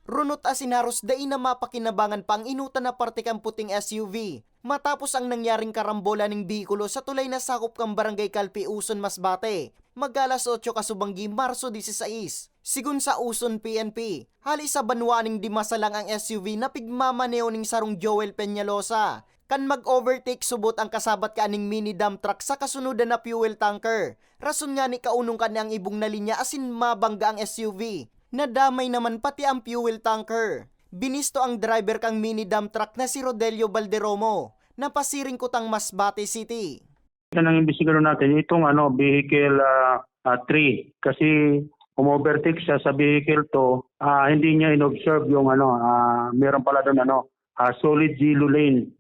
Runot asinaros dai na mapakinabangan pa ang inutan na parte kang puting SUV. Matapos ang nangyaring karambola ng bihikulo sa tulay na sakop kang Barangay Calpi, Uson, Masbate. Mag-alas 8 kasubanggi Marso 16. Sigun sa Uson PNP, hali sa banwaning di masalang ang SUV na pigmamaneo ning sarong Joel Peñalosa. Kan mag-overtake subot ang kasabat kaaning mini dump truck sa kasunodan na fuel tanker. Rason nga ni kaunong kanyang ibong na linya asin mabangga ang SUV. Nadamay naman pati ang fuel tanker. Binisto ang driver kang mini dump truck na si Rodelio Balderomo. Napasiring kutang Masbate City. Yan ang imbestigasyon natin, itong vehicle 3. Kasi umovertake siya sa vehicle to, hindi niya inobserve yung meron pala doon solid zero lane.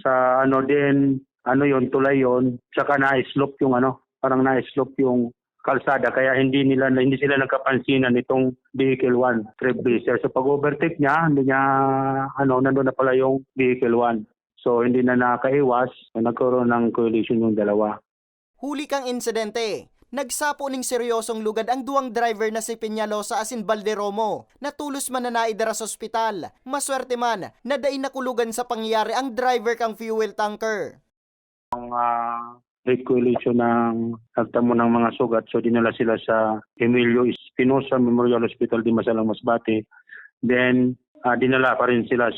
Sa yon tulay yon, saka na-slope yung parang na-slope yung kalsada, kaya hindi sila nagkapansinan itong vehicle 1 trailblazer. So pag overtake niya, hindi niya nandoon na pala yung vehicle 1. So hindi na nakaiwas, nagkaroon ng collision yung dalawa. Huli kang insidente. Nagsapo ning seryosong lugad ang duwang driver na si Peñalosa asin Balderomo na tulos man na naidara sa ospital. Maswerte man na dai nakulugan sa pangyayari ang driver kang fuel tanker. Ang collision ng nagtamo ng mga sugat, so dinala sila sa Emilio Espinosa Memorial Hospital di Masalang, Masbate. Then dinala pa rin sila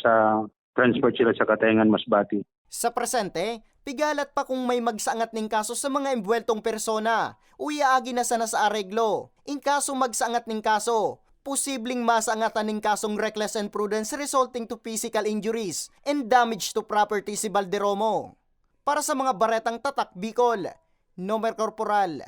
transfer sila sa Katayangan, Masbate. Sa presente, pigalat pa kung may magsangat ning kaso sa mga embweltong persona. Uyaagi na sana sa areglo. In kaso magsangat ning kaso, posibleng masangatan ning kasong reckless imprudence resulting to physical injuries and damage to property si Balderomo. Para sa mga baretang tatak Bicol, Nomer Corporal